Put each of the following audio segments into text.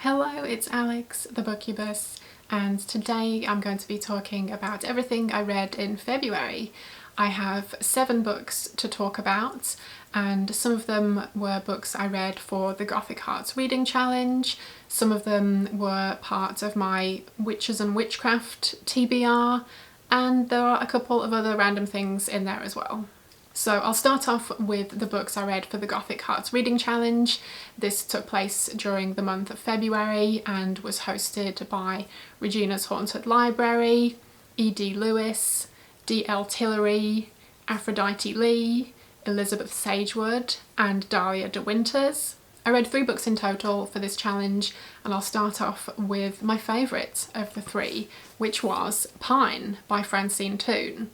Hello, it's Alex, the Bookubus, and today I'm going to be talking about everything I read in February. I have 7 books to talk about, and some of them were books I read for the Gothic Hearts Reading Challenge, some of them were part of my Witches and Witchcraft TBR, and there are a couple of other random things in there as well. So I'll start off with the books I read for the Gothic Hearts Reading Challenge. This took place during the month of February and was hosted by Regina's Haunted Library, E.D. Lewis, D.L. Tillery, Aphrodite Lee, Elizabeth Sagewood and Dahlia de Winters. I read 3 books in total for this challenge, and I'll start off with my favourite of the 3, which was Pine by Francine Toon.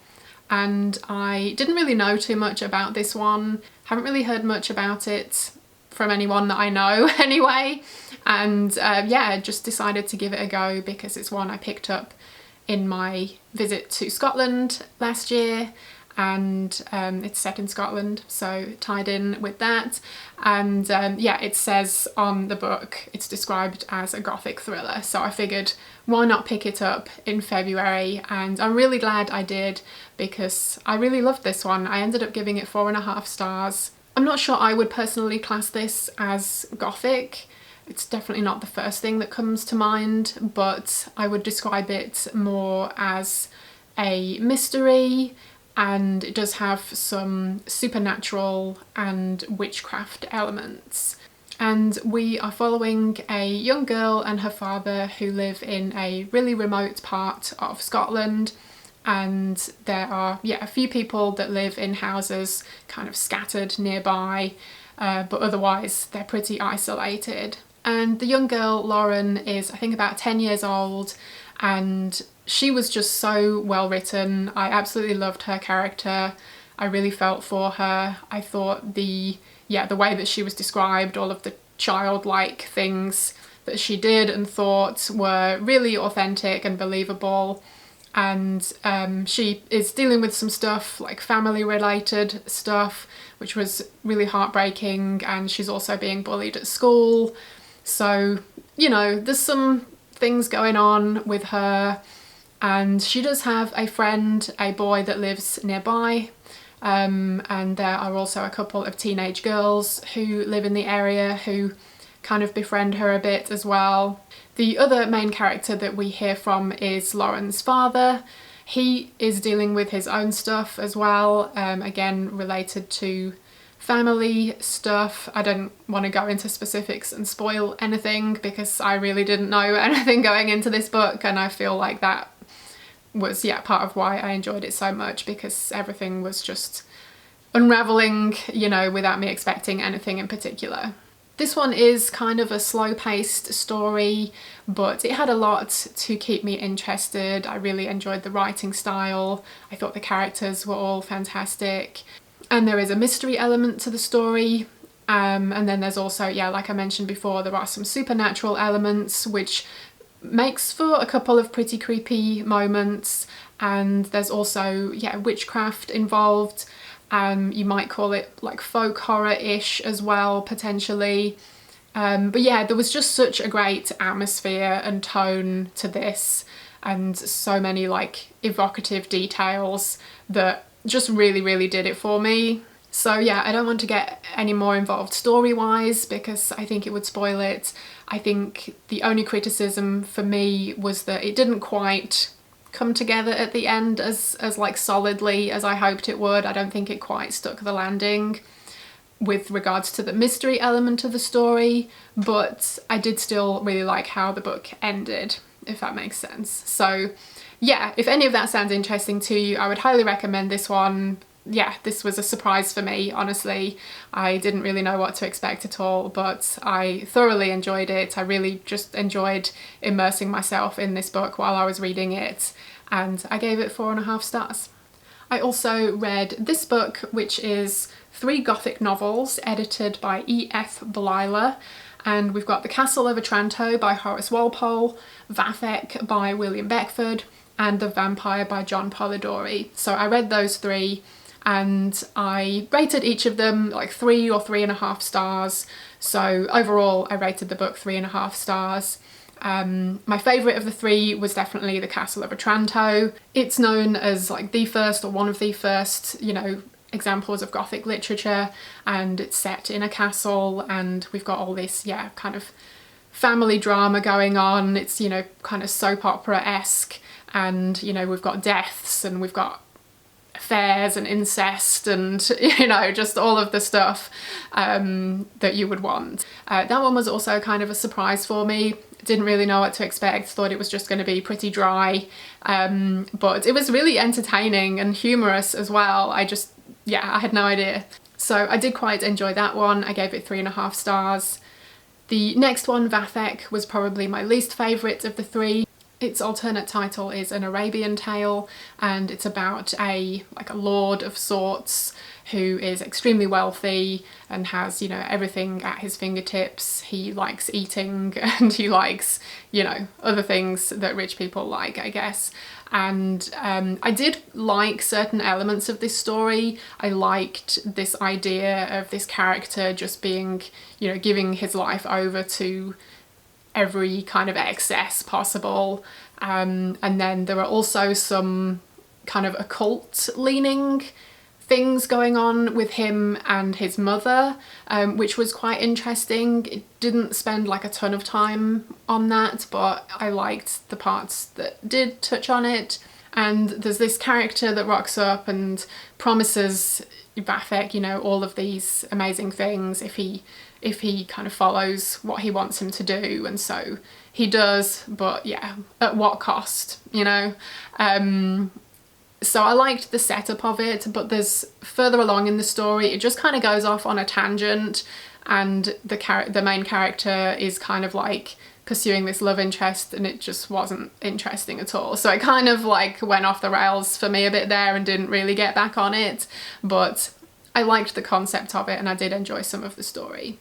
And I didn't really know too much about this one, haven't really heard much about it from anyone that I know anyway, and yeah, just decided to give it a go because it's one I picked up in my visit to Scotland last year, and it's set in Scotland, so tied in with that. And yeah, it says on the book it's described as a gothic thriller, so I figured why not pick it up in February, and I'm really glad I did because I really loved this one. I ended up giving it 4.5 stars. I'm not sure I would personally class this as gothic. It's definitely not the first thing that comes to mind, but I would describe it more as a mystery, and it does have some supernatural and witchcraft elements. And we are following a young girl and her father who live in a really remote part of Scotland, and there are a few people that live in houses kind of scattered nearby, but otherwise they're pretty isolated. And the young girl, Lauren, is I think about 10 years old, and she was just so well written. I absolutely loved her character. I really felt for her. I thought the way that she was described, all of the childlike things that she did and thought were really authentic and believable. And she is dealing with some stuff like family related stuff, which was really heartbreaking, and she's also being bullied at school. So, you know, there's some things going on with her, and she does have a friend, a boy that lives nearby, and there are also a couple of teenage girls who live in the area who kind of befriend her a bit as well. The other main character that we hear from is Lauren's father. He is dealing with his own stuff as well, again related to family stuff. I don't want to go into specifics and spoil anything because I really didn't know anything going into this book, and I feel like that was part of why I enjoyed it so much, because everything was just unraveling, you know, without me expecting anything in particular. This one is kind of a slow-paced story, but it had a lot to keep me interested. I really enjoyed the writing style. I thought the characters were all fantastic. And there is a mystery element to the story. And then there's also, like I mentioned before, there are some supernatural elements, which makes for a couple of pretty creepy moments. And there's also, witchcraft involved. You might call it like folk horror-ish as well, potentially. But yeah, there was just such a great atmosphere and tone to this, and so many like evocative details that just really did it for me. So yeah, I don't want to get any more involved story-wise because I think it would spoil it. I think the only criticism for me was that it didn't quite come together at the end as like solidly as I hoped it would. I don't think it quite stuck the landing with regards to the mystery element of the story, but I did still really like how the book ended, if that makes sense. So yeah, if any of that sounds interesting to you, I would highly recommend this one. Yeah, this was a surprise for me, honestly. I didn't really know what to expect at all, but I thoroughly enjoyed it. I really just enjoyed immersing myself in this book while I was reading it, and I gave it 4.5 stars. I also read this book, which is 3 Gothic novels edited by E.F. Blyler, and we've got The Castle of Otranto by Horace Walpole, Vathek by William Beckford, and The Vampire by John Polidori. So I read those 3. and I rated each of them like 3 or 3.5 stars. So overall I rated the book 3.5 stars. My favourite of the 3 was definitely The Castle of Otranto. It's known as like the first or one of the first, you know, examples of Gothic literature, and it's set in a castle, and we've got all this, yeah, kind of family drama going on. It's, you know, kind of soap opera-esque, and, you know, we've got deaths and we've got affairs and incest and, you know, just all of the stuff that you would want. That one was also kind of a surprise for me. Didn't really know what to expect, thought it was just going to be pretty dry, but it was really entertaining and humorous as well. I had no idea. So I did quite enjoy that one. I gave it 3.5 stars. The next one, Vathek, was probably my least favourite of the 3. Its alternate title is An Arabian Tale, and it's about a lord of sorts who is extremely wealthy and has, you know, everything at his fingertips. He likes eating and he likes, you know, other things that rich people like, I guess. And I did like certain elements of this story. I liked this idea of this character just being, you know, giving his life over to every kind of excess possible. And then there are also some kind of occult leaning things going on with him and his mother, which was quite interesting. It didn't spend like a ton of time on that, but I liked the parts that did touch on it. And there's this character that rocks up and promises Vathek, you know, all of these amazing things if he kind of follows what he wants him to do, and so he does, but yeah, at what cost, you know? So I liked the setup of it, but there's further along in the story, it just kind of goes off on a tangent, and the main character is kind of like pursuing this love interest, and it just wasn't interesting at all. So it kind of like went off the rails for me a bit there and didn't really get back on it, but I liked the concept of it and I did enjoy some of the story.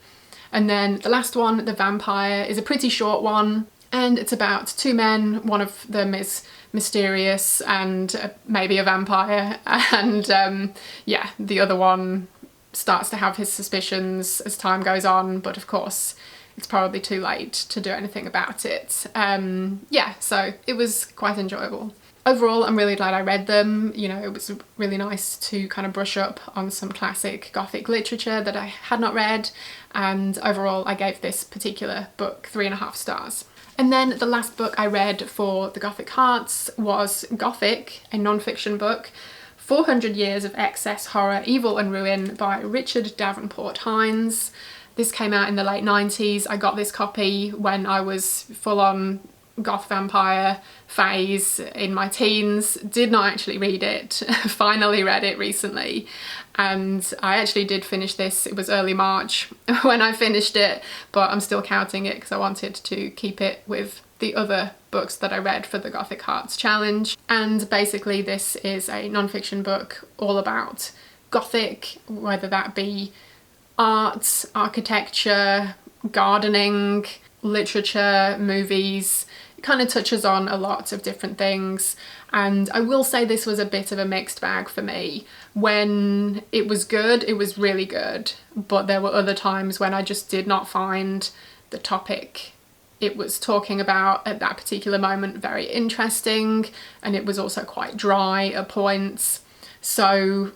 And then the last one, The Vampire, is a pretty short one, and it's about 2 men. One of them is mysterious and maybe a vampire, and yeah, the other one starts to have his suspicions as time goes on, but of course it's probably too late to do anything about it. Yeah, so it was quite enjoyable. Overall, I'm really glad I read them. You know, it was really nice to kind of brush up on some classic Gothic literature that I had not read, and overall I gave this particular book 3.5 stars. And then the last book I read for the Gothic Hearts was Gothic, a non-fiction book, 400 Years of Excess, Horror, Evil and Ruin by Richard Davenport-Hines. This came out in the late 90s. I got this copy when I was full on goth vampire phase in my teens. Did not actually read it. Finally read it recently, and I actually did finish this. It was early March when I finished it, but I'm still counting it because I wanted to keep it with the other books that I read for the Gothic Hearts Challenge. And basically this is a non-fiction book all about Gothic, whether that be art, architecture, gardening, literature, movies. It kind of touches on a lot of different things, and I will say this was a bit of a mixed bag for me. When it was good, it was really good, but there were other times when I just did not find the topic it was talking about at that particular moment very interesting, and it was also quite dry at points. So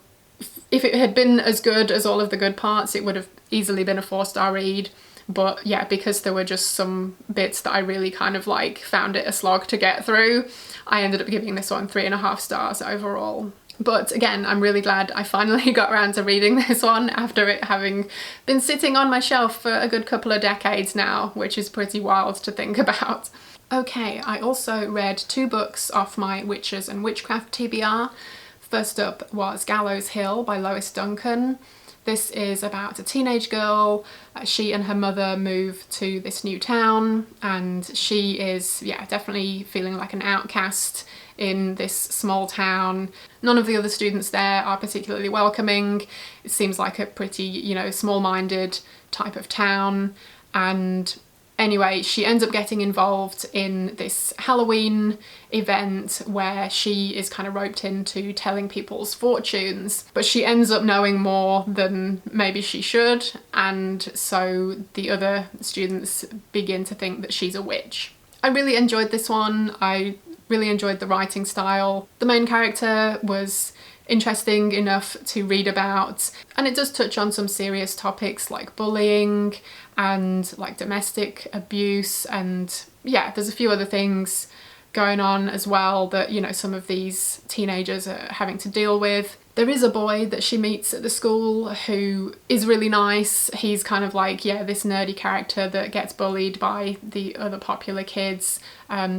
if it had been as good as all of the good parts, it would have easily been a 4-star read. But yeah, because there were just some bits that I really kind of like found it a slog to get through, I ended up giving this one 3.5 stars overall. But again, I'm really glad I finally got around to reading this one after it having been sitting on my shelf for a good couple of decades now, which is pretty wild to think about. Okay, I also read 2 books off my Witches and Witchcraft TBR. First up was Gallows Hill by Lois Duncan. This is about a teenage girl. She and her mother move to this new town, and she is, yeah, definitely feeling like an outcast in this small town. None of the other students there are particularly welcoming. It seems like a pretty, you know, small-minded type of town, and Anyway, she ends up getting involved in this Halloween event where she is kind of roped into telling people's fortunes, but she ends up knowing more than maybe she should, and so the other students begin to think that she's a witch. I really enjoyed this one. I really enjoyed the writing style. The main character was interesting enough to read about, and it does touch on some serious topics like bullying and like domestic abuse, and yeah, there's a few other things going on as well that, you know, some of these teenagers are having to deal with. There is a boy that she meets at the school who is really nice. He's kind of like, yeah, this nerdy character that gets bullied by the other popular kids.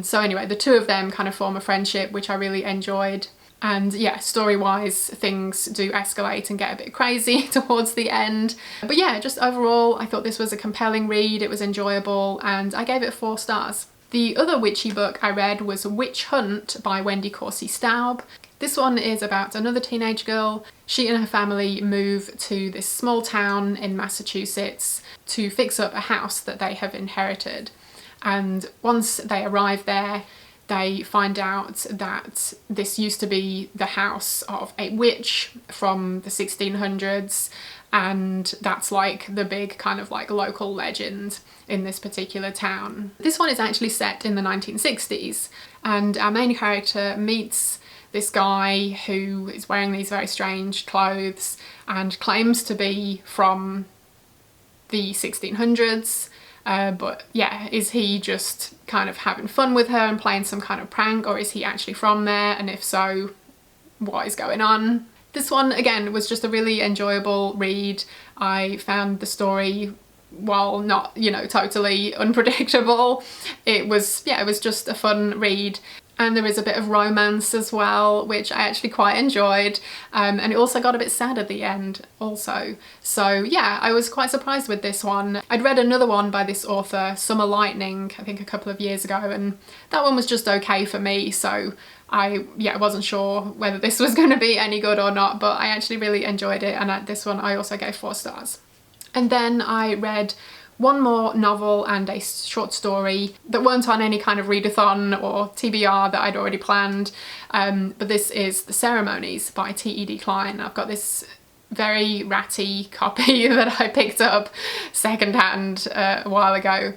So anyway, the two of them kind of form a friendship, which I really enjoyed. And yeah, story-wise, things do escalate and get a bit crazy towards the end. But yeah, just overall, I thought this was a compelling read, it was enjoyable, and I gave it 4 stars. The other witchy book I read was Witch Hunt by Wendy Corsi Staub. This one is about another teenage girl. She and her family move to this small town in Massachusetts to fix up a house that they have inherited. And once they arrive there, they find out that this used to be the house of a witch from the 1600s, and that's like the big kind of like local legend in this particular town. This one is actually set in the 1960s, and our main character meets this guy who is wearing these very strange clothes and claims to be from the 1600s. But yeah, is he just kind of having fun with her and playing some kind of prank, or is he actually from there? And if so, what is going on? This one, again, was just a really enjoyable read. I found the story, while not, you know, totally unpredictable, it was just a fun read. And there is a bit of romance as well, which I actually quite enjoyed. And it also got a bit sad at the end also. So yeah, I was quite surprised with this one. I'd read another one by this author, Summer Lightning, I think a couple of years ago, and that one was just okay for me. So I wasn't sure whether this was going to be any good or not, but I actually really enjoyed it. And this one I also gave 4 stars. And then I read one more novel and a short story that weren't on any kind of readathon or TBR that I'd already planned, but this is The Ceremonies by T.E.D. Klein. I've got this very ratty copy that I picked up secondhand a while ago,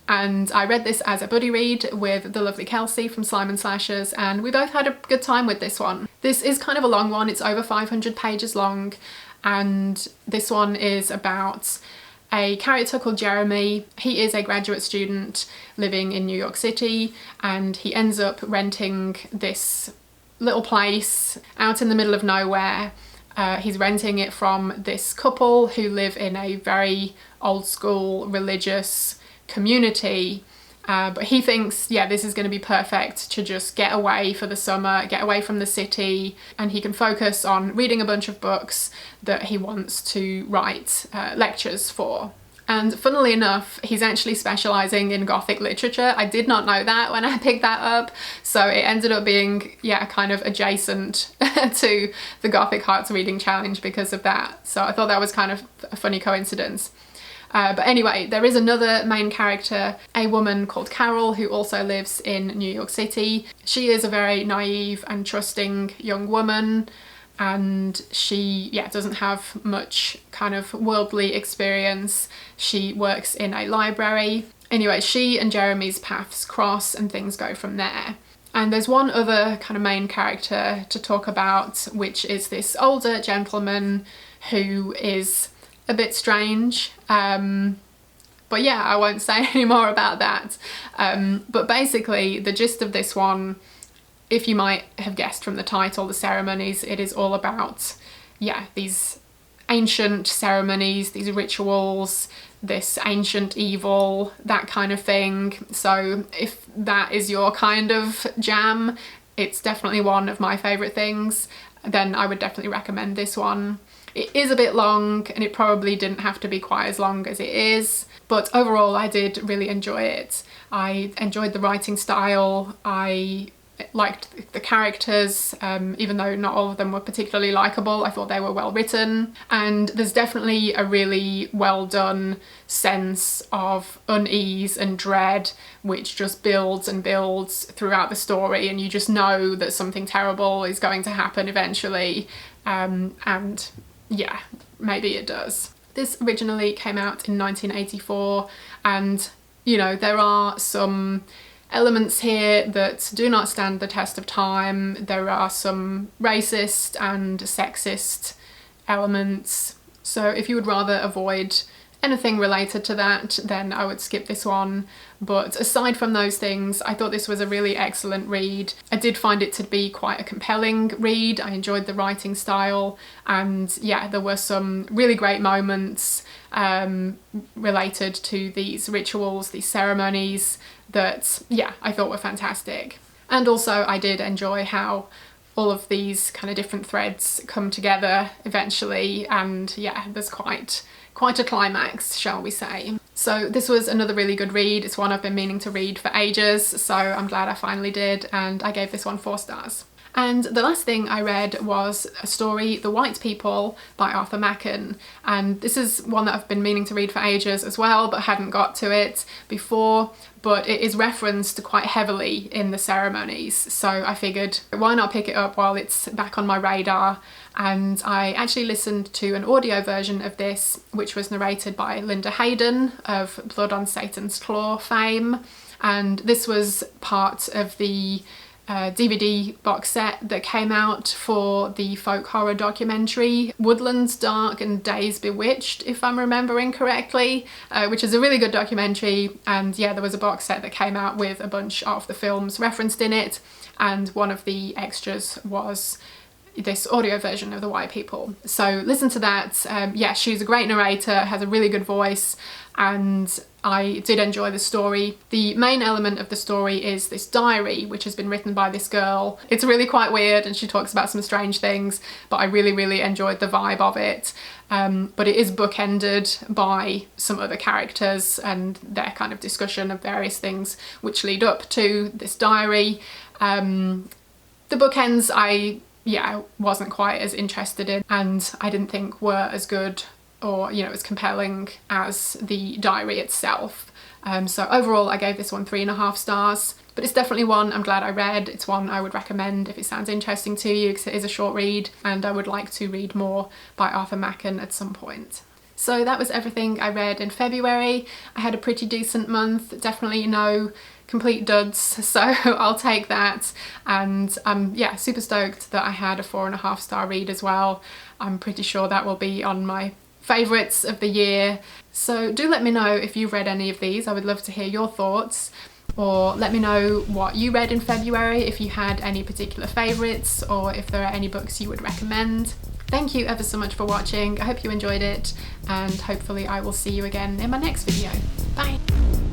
and I read this as a buddy read with the lovely Kelsey from Slime & Slashers, and we both had a good time with this one. This is kind of a long one, it's over 500 pages long, and this one is about a character called Jeremy. He is a graduate student living in New York City, and he ends up renting this little place out in the middle of nowhere. He's renting it from this couple who live in a very old school religious community, but he thinks, yeah, this is going to be perfect to just get away for the summer, get away from the city, and he can focus on reading a bunch of books that he wants to write lectures for. And funnily enough, he's actually specialising in Gothic literature. I did not know that when I picked that up, so it ended up being, yeah, kind of adjacent to the Gothic Hearts Reading Challenge because of that. So I thought that was kind of a funny coincidence. But anyway, there is another main character, a woman called Carol, who also lives in New York City. She is a very naive and trusting young woman, and she, yeah, doesn't have much kind of worldly experience. She works in a library. Anyway, she and Jeremy's paths cross and things go from there. And there's one other kind of main character to talk about, which is this older gentleman who is a bit strange, but yeah, I won't say any more about that. But basically the gist of this one, if you might have guessed from the title, The Ceremonies, it is all about, yeah, these ancient ceremonies, these rituals, this ancient evil, that kind of thing. So if that is your kind of jam, it's definitely one of my favourite things, then I would definitely recommend this one. It is a bit long, and it probably didn't have to be quite as long as it is, but overall I did really enjoy it. I enjoyed the writing style, I liked the characters, even though not all of them were particularly likeable. I thought they were well written, and there's definitely a really well done sense of unease and dread which just builds and builds throughout the story, and you just know that something terrible is going to happen eventually, and yeah, maybe it does. This originally came out in 1984, and you know, there are some elements here that do not stand the test of time. There are some racist and sexist elements, so if you would rather avoid anything related to that, then I would skip this one. But aside from those things, I thought this was a really excellent read. I did find it to be quite a compelling read. I enjoyed the writing style, and yeah, there were some really great moments related to these rituals, these ceremonies, that yeah, I thought were fantastic. And also I did enjoy how all of these kind of different threads come together eventually, and yeah, there's quite a climax, shall we say. So this was another really good read. It's one I've been meaning to read for ages, so I'm glad I finally did, and I gave this one 4 stars. And the last thing I read was a story, The White People by Arthur Machen, and this is one that I've been meaning to read for ages as well, but hadn't got to it before. But it is referenced quite heavily in the Ceremonies, so I figured why not pick it up while it's back on my radar. And I actually listened to an audio version of this, which was narrated by Linda Hayden of Blood on Satan's Claw fame, and this was part of the DVD box set that came out for the folk horror documentary Woodlands Dark and Days Bewitched, if I'm remembering correctly, which is a really good documentary. And yeah, there was a box set that came out with a bunch of the films referenced in it, and one of the extras was this audio version of The White People. So listen to that. Yeah, she's a great narrator, has a really good voice, and I did enjoy the story. The main element of the story is this diary, which has been written by this girl. It's really quite weird, and she talks about some strange things, but I really enjoyed the vibe of it. But it is bookended by some other characters and their kind of discussion of various things which lead up to this diary. The bookends I wasn't quite as interested in, and I didn't think were as good or, you know, as compelling as the diary itself. So overall I gave this one 3.5 stars, but it's definitely one I'm glad I read. It's one I would recommend if it sounds interesting to you, because it is a short read and I would like to read more by Arthur Machen at some point. So that was everything I read in February. I had a pretty decent month, definitely no complete duds, so I'll take that. And yeah, super stoked that I had a 4.5 star read as well. I'm pretty sure that will be on my favourites of the year. So do let me know if you've read any of these. I would love to hear your thoughts, or let me know what you read in February, if you had any particular favourites, or if there are any books you would recommend. Thank you ever so much for watching. I hope you enjoyed it, and hopefully I will see you again in my next video. Bye!